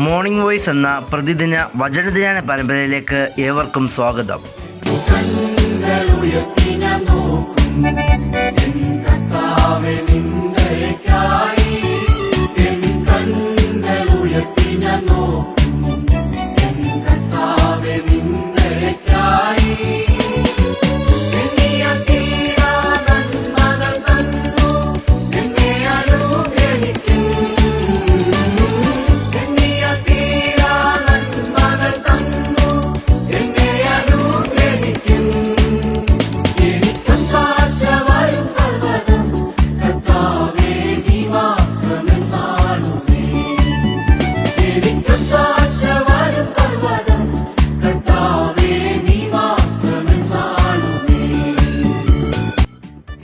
Morning voice എന്ന പ്രതിദിന വചനധ്യാന പരമ്പരയിലേക്ക് ഏവർക്കും സ്വാഗതം.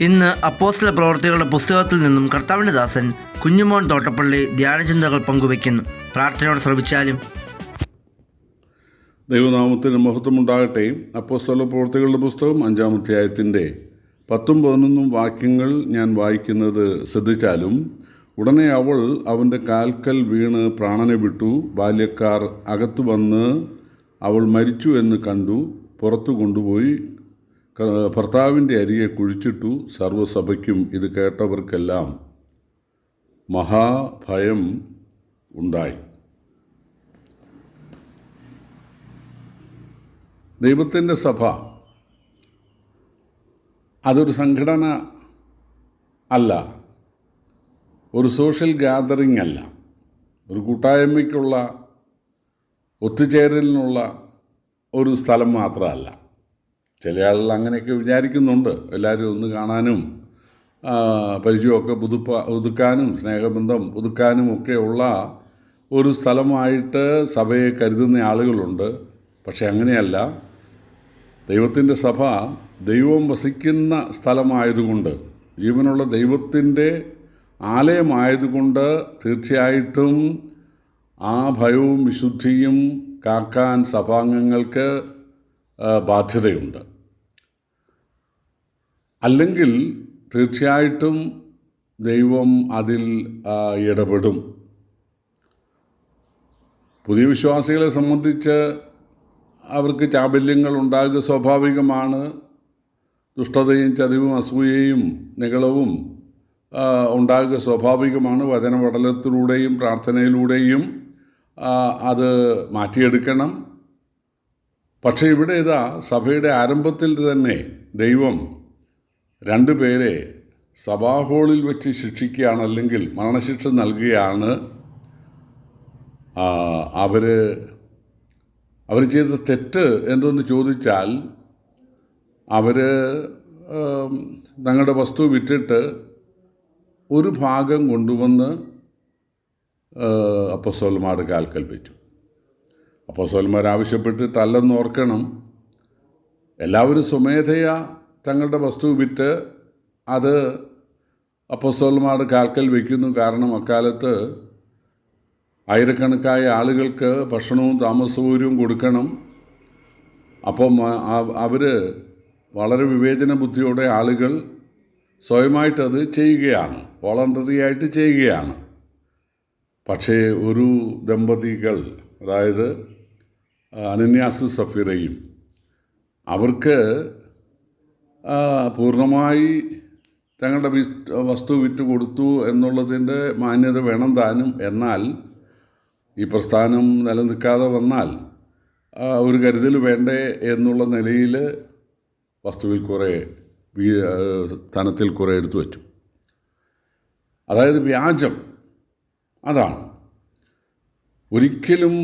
ഇന്ന് അപ്പോസ്തല പ്രവർത്തികളുടെ പുസ്തകത്തിൽ നിന്നും കർത്താവിൻ്റെ ദാസൻ കുഞ്ഞുമോൻ തോട്ടപ്പള്ളി ധ്യാനചിന്തകൾ പങ്കുവയ്ക്കുന്നു. പ്രാർത്ഥനയോടെ ശ്രമിച്ചാലും. ദൈവനാമത്തിന് മഹത്വമുണ്ടാകട്ടെ. അപ്പോസ്തല പ്രവർത്തികളുടെ പുസ്തകം 5-ാം അധ്യായത്തിൻ്റെ 10-11 വാക്യങ്ങൾ ഞാൻ വായിക്കുന്നത് ശ്രദ്ധിച്ചാലും, ഉടനെ അവൾ അവൻ്റെ കാൽക്കൽ വീണ് പ്രാണനെ വിട്ടു. ബാല്യക്കാർ അകത്തു വന്ന് അവൾ മരിച്ചു എന്ന് കണ്ടു. പുറത്തു കൊണ്ടുപോയി ഭർത്താവിൻ്റെ അരികെ കുഴിച്ചിട്ടു. സർവ്വസഭയ്ക്കും ഇത് കേട്ടവർക്കെല്ലാം മഹാഭയം ഉണ്ടായി. ദൈവത്തിൻ്റെ സഭ അതൊരു സംഘടന അല്ല, ഒരു സോഷ്യൽ ഗാദറിംഗ് അല്ല, ഒരു കൂട്ടായ്മയ്ക്കുള്ള ഒത്തുചേരലിനുള്ള ഒരു സ്ഥലം മാത്രമല്ല. ചില ആളുകൾ അങ്ങനെയൊക്കെ വിചാരിക്കുന്നുണ്ട്. എല്ലാവരും ഒന്ന് കാണാനും പരിചയമൊക്കെ പുതുക്കാനും സ്നേഹബന്ധം പുതുക്കാനും ഒക്കെയുള്ള ഒരു സ്ഥലമായിട്ട് സഭയെ കരുതുന്ന ആളുകളുണ്ട്. പക്ഷെ അങ്ങനെയല്ല. ദൈവത്തിൻ്റെ സഭ ദൈവം വസിക്കുന്ന സ്ഥലമായതുകൊണ്ട്, ജീവനുള്ള ദൈവത്തിൻ്റെ ആലയമായതുകൊണ്ട് തീർച്ചയായിട്ടും ആ ഭയവും വിശുദ്ധിയും കാക്കാൻ സഭാംഗങ്ങൾക്ക് ബാധ്യതയുണ്ട്. അല്ലെങ്കിൽ തീർച്ചയായിട്ടും ദൈവം അതിൽ ഇടപെടും. പുതിയ വിശ്വാസികളെ സംബന്ധിച്ച് അവർക്ക് ചാബല്യങ്ങൾ ഉണ്ടാകുക സ്വാഭാവികമാണ്. ദുഷ്ടതയും ചതിവും അസൂയയും നിഗളവും ഉണ്ടാകുക സ്വാഭാവികമാണ്. വചനപഠനത്തിലൂടെയും പ്രാർത്ഥനയിലൂടെയും അത് മാറ്റിയെടുക്കണം. പക്ഷേ ഇവിടെ ഇതാ സഭയുടെ ആരംഭത്തിൽ തന്നെ ദൈവം 2 പേരെ സഭാഹോളിൽ വെച്ച് ശിക്ഷിക്കുകയാണ്, അല്ലെങ്കിൽ മരണശിക്ഷ നൽകുകയാണ്. അവർ ചെയ്ത തെറ്റ് എന്തെന്ന് ചോദിച്ചാൽ, അവർ തങ്ങളുടെ വസ്തു വിറ്റിട്ട് ഒരു ഭാഗം കൊണ്ടുവന്ന് അപ്പോസ്തലന്മാരുടെ കാൽക്കൽ വെച്ചു. അപ്പോസ്തലന്മാർ ആവശ്യപ്പെട്ടിട്ടല്ലെന്ന് ഓർക്കണം. എല്ലാവരും സ്വമേധയാ തങ്ങളുടെ വസ്തു വിറ്റ് അത് അപ്പോസ്തലന്മാരുടെ കാൽക്കൽ വയ്ക്കുന്നു. കാരണം അക്കാലത്ത് ആയിരക്കണക്കായ ആളുകൾക്ക് ഭക്ഷണവും താമസസൗകര്യവും കൊടുക്കണം. അപ്പം അവർ വളരെ വിവേചന ബുദ്ധിയോടെ ആളുകൾ സ്വയമായിട്ടത് ചെയ്യുകയാണ്, വോളണ്ടറി ആയിട്ട് ചെയ്യുകയാണ്. പക്ഷേ ഒരു ദമ്പതികൾ, അതായത് അനന്യാസും സഫീറയും, അവർക്ക് പൂർണ്ണമായി തങ്ങളുടെ വസ്തു വിറ്റ് കൊടുത്തു എന്നുള്ളതിൻ്റെ മാന്യത വേണം താനും. എന്നാൽ ഈ പ്രസ്ഥാനം നിലനിൽക്കാതെ വന്നാൽ ഒരു കരുതൽ വേണ്ടേ എന്നുള്ള നിലയിൽ വസ്തുവിൽ കുറേ ധനത്തിൽ കുറേ എടുത്തു വച്ചു. അതായത് വ്യാജം. അതാണ്. ഒരിക്കലും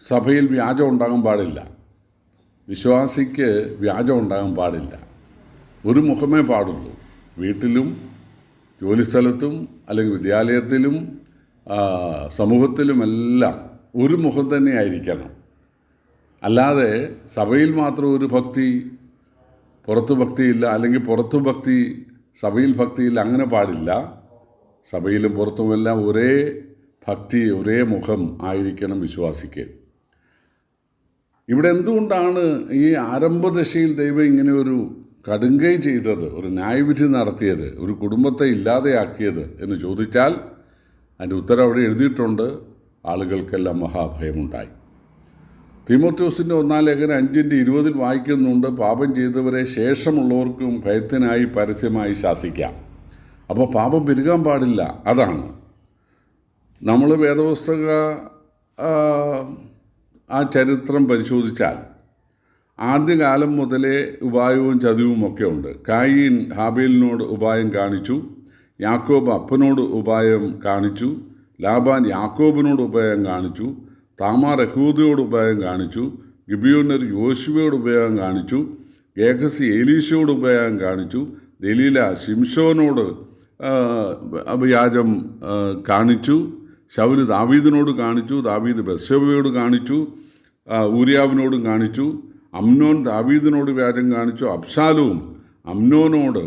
സഭയിൽ വ്യാജം ഉണ്ടാകാൻ പാടില്ല. വിശ്വാസിക്ക് വ്യാജം ഉണ്ടാകാൻ പാടില്ല. ഒരു മുഖമേ പാടുള്ളൂ. വീട്ടിലും ജോലിസ്ഥലത്തും അല്ലെങ്കിൽ വിദ്യാലയത്തിലും സമൂഹത്തിലുമെല്ലാം ഒരു മുഖം തന്നെ ആയിരിക്കണം. അല്ലാതെ സഭയിൽ മാത്രം ഒരു ഭക്തി, പുറത്ത് ഭക്തിയില്ല, അല്ലെങ്കിൽ പുറത്ത് ഭക്തി സഭയിൽ ഭക്തിയില്ല, അങ്ങനെ പാടില്ല. സഭയിലും പുറത്തുമെല്ലാം ഒരേ ഭക്തി, ഒരേ മുഖം ആയിരിക്കണം വിശ്വാസിക്ക്. ഇവിടെ എന്തുകൊണ്ടാണ് ഈ ആരംഭദശയിൽ ദൈവം ഇങ്ങനെ ഒരു കടുങ്കൈ ചെയ്തത്, ഒരു ന്യായവിധി നടത്തിയത്, ഒരു കുടുംബത്തെ ഇല്ലാതെയാക്കിയത് എന്ന് ചോദിച്ചാൽ അതിൻ്റെ ഉത്തരം അവിടെ എഴുതിയിട്ടുണ്ട്. ആളുകൾക്കെല്ലാം മഹാഭയമുണ്ടായി. തീമോഥെയോസിൻ്റെ 1 ലേഖനം 5:20 വായിക്കുന്നുണ്ട്, പാപം ചെയ്തവരെ ശേഷമുള്ളവർക്കും ഭയത്തിനായി പരസ്യമായി ശാസിക്കാം. അപ്പോൾ പാപം പെരുകാൻ പാടില്ല. അതാണ് നമ്മൾ വേദപുസ്തക ആ ചരിത്രം പരിശോധിച്ചാൽ ആദ്യകാലം മുതലേ ഉപായവും ചതിവുമൊക്കെ ഉണ്ട്. കായീൻ ഹാബേലിനോട് ഉപായം കാണിച്ചു, യാക്കോബ് അപ്പനോട് ഉപായം കാണിച്ചു, ലാബാൻ യാക്കോബിനോട് ഉപായം കാണിച്ചു, താമാർ യഹൂദയോട് ഉപായം കാണിച്ചു, ഗിബിയോനർ യോശുവയോട് ഉപായം കാണിച്ചു, ഗേഹസി എലീശയോട് ഉപായം കാണിച്ചു, ദലീല ശിംശോനോട് വ്യാജം കാണിച്ചു, ശൗല് ദാവീദിനോട് കാണിച്ചു, ദാവീദ് ബത്ശേബയോട് കാണിച്ചു, ഊര്യാവിനോടും കാണിച്ചു, അമ്നോൻ ദാവീദിനോട് വ്യാജം കാണിച്ചു, അബ്ശാലോം അമ്നോനോട്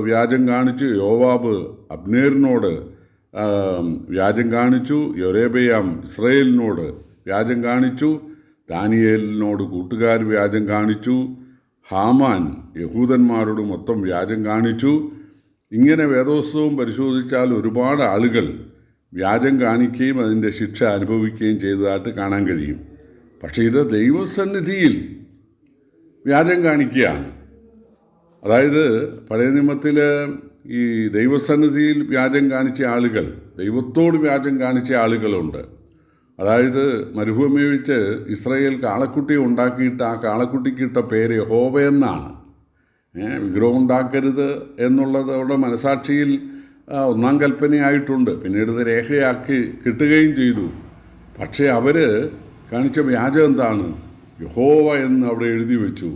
വ്യാജം കാണിച്ചു, യോവാബ് അബ്നേറിനോട് വ്യാജം കാണിച്ചു, യൊരേബയാം ഇസ്രയേലിനോട് വ്യാജം കാണിച്ചു, ദാനിയേലിനോട് കൂട്ടുകാർ വ്യാജം കാണിച്ചു, ഹാമാൻ യഹൂദന്മാരോട് മൊത്തം വ്യാജം കാണിച്ചു. ഇങ്ങനെ വേദോത്സവം പരിശോധിച്ചാൽ ഒരുപാട് ആളുകൾ വ്യാജം കാണിക്കുകയും അതിൻ്റെ ശിക്ഷ അനുഭവിക്കുകയും ചെയ്തതായിട്ട് കാണാൻ കഴിയും. പക്ഷേ ഇത് ദൈവസന്നിധിയിൽ വ്യാജം കാണിക്കുകയാണ്. അതായത് പഴയ നിയമത്തിൽ ഈ ദൈവസന്നിധിയിൽ വ്യാജം കാണിച്ച ആളുകൾ, ദൈവത്തോട് വ്യാജം കാണിച്ച ആളുകളുണ്ട്. അതായത് മരുഭൂമി വെച്ച് ഇസ്രായേൽ കാളക്കുട്ടിയെ ഉണ്ടാക്കിയിട്ട് ആ കാളക്കുട്ടിക്കിട്ട പേര് യഹോവ എന്നാണ്. വിഗ്രഹം ഉണ്ടാക്കരുത് എന്നുള്ളത് അവരുടെ മനസാക്ഷിയിൽ 1 കൽപ്പനയായിട്ടുണ്ട്. പിന്നീട് ഇത് രേഖയാക്കി കിട്ടുകയും ചെയ്തു. പക്ഷേ അവർ കാണിച്ച വ്യാജം എന്താണ്? യഹോവ എന്ന് അവിടെ എഴുതി വെച്ചു,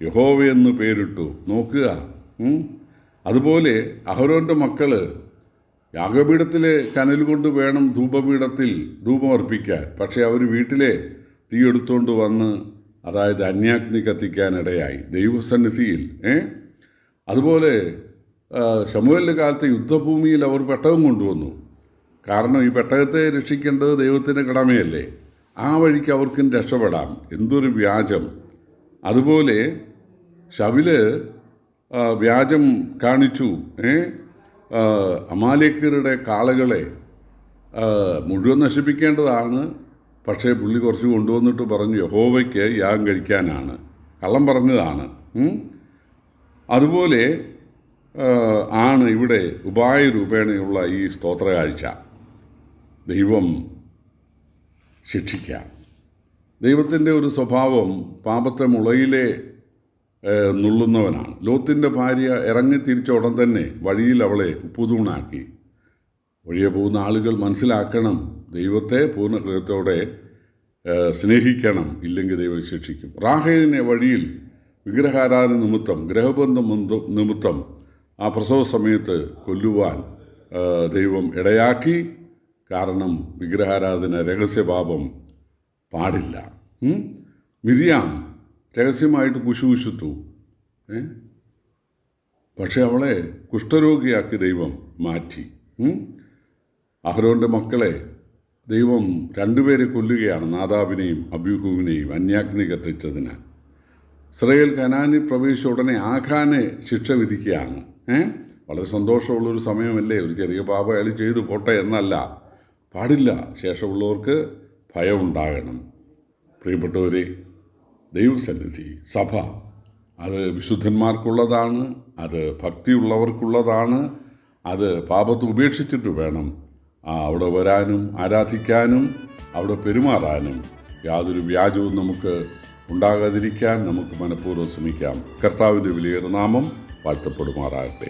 യഹോവ എന്ന് പേരിട്ടു. നോക്കുക. അതുപോലെ അഹരോൻ്റെ മക്കൾ യാഗപീഠത്തിലെ കനൽ കൊണ്ട് വേണം ധൂപപീഠത്തിൽ ധൂപം അർപ്പിക്കാൻ. പക്ഷേ അവർ വീട്ടിലെ തീ എടുത്തുകൊണ്ട് വന്ന്, അതായത് അന്യാഗ്നി കത്തിക്കാനിടയായി ദൈവസന്നിധിയിൽ. അതുപോലെ ശമൂവേലിൻ്റെ കാലത്ത് യുദ്ധഭൂമിയിൽ അവർ പെട്ടകം കൊണ്ടുവന്നു. കാരണം ഈ പെട്ടകത്തെ രക്ഷിക്കേണ്ടത് ദൈവത്തിൻ്റെ കടമയല്ലേ. ആ വഴിക്ക് അവർക്കും രക്ഷപ്പെടാം. എന്തൊരു വ്യാജം! അതുപോലെ ശൗല് വ്യാജം കാണിച്ചു. അമാലേക്യരുടെ കാളകളെ മുഴുവൻ നശിപ്പിക്കേണ്ടതാണ്. പക്ഷേ പുള്ളി കുറച്ച് കൊണ്ടുവന്നിട്ട് പറഞ്ഞു യഹോവയ്ക്ക് യാഗം കഴിക്കാനാണ്. കള്ളം പറഞ്ഞതാണ്. അതുപോലെ ആണ് ഇവിടെ ഉപായ രൂപേണയുള്ള ഈ സ്തോത്രകാഴ്ച. ദൈവം ശിക്ഷിക്കാം. ദൈവത്തിൻ്റെ ഒരു സ്വഭാവം പാപത്തെ മുളയിലെ നുള്ളുന്നവനാണ്. ലോത്തിൻ്റെ ഭാര്യ ഇറങ്ങി തിരിച്ച ഉടൻ തന്നെ വഴിയിൽ അവളെ ഉപ്പുതൂണാക്കി. വഴിയെ പോകുന്ന ആളുകൾ മനസ്സിലാക്കണം, ദൈവത്തെ പൂർണ്ണ ഹൃദയത്തോടെ സ്നേഹിക്കണം, ഇല്ലെങ്കിൽ ദൈവം ശിക്ഷിക്കും. റാഹേലിനെ വഴിയിൽ വിഗ്രഹാരാധന നിമിത്തം, ഗ്രഹബന്ധം നിമിത്തം ആ പ്രസവ സമയത്ത് കൊല്ലുവാൻ ദൈവം ഇടയാക്കി. കാരണം വിഗ്രഹാരാധന രഹസ്യപാപം പാടില്ല. മിരിയാം രഹസ്യമായിട്ട് കുശുകുശുത്തു. പക്ഷെ അവളെ കുഷ്ഠരോഗിയാക്കി ദൈവം മാറ്റി. അഹരോൻ്റെ മക്കളെ ദൈവം 2 പേരെ കൊല്ലുകയാണ്, നാദാബിനെയും അബ്യൂഹുവിനെയും അന്യാഗ്നി കത്തിച്ചതിനാൽ. ഇസ്രായേൽ കനാനിൽ പ്രവേശിച്ച ഉടനെ ആഖാനെ ശിക്ഷ വിധിക്കുകയാണ്. വളരെ സന്തോഷമുള്ളൊരു സമയമല്ലേ. ഒരു ചെറിയ പാപം അയാൾ ചെയ്തു പോട്ടെ എന്നല്ല, പാടില്ല. ശേഷമുള്ളവർക്ക് ഭയം ഉണ്ടാകണം. പ്രിയപ്പെട്ടവരെ, ദൈവസന്നിധി, സഭ, അത് വിശുദ്ധന്മാർക്കുള്ളതാണ്, അത് ഭക്തിയുള്ളവർക്കുള്ളതാണ്. അത് പാപത്തെ ഉപേക്ഷിച്ചിട്ട് വേണം അവിടെ വരാനും ആരാധിക്കാനും അവിടെ പെരുമാറാനും. യാതൊരു വ്യാജവും നമുക്ക് ഉണ്ടാകാതിരിക്കാൻ നമുക്ക് മനഃപൂർവ്വം ശ്രമിക്കാം. കർത്താവിൻ്റെ വിലയേറിയ നാമം വാഴ്ത്തപ്പെടുമാറാകട്ടെ.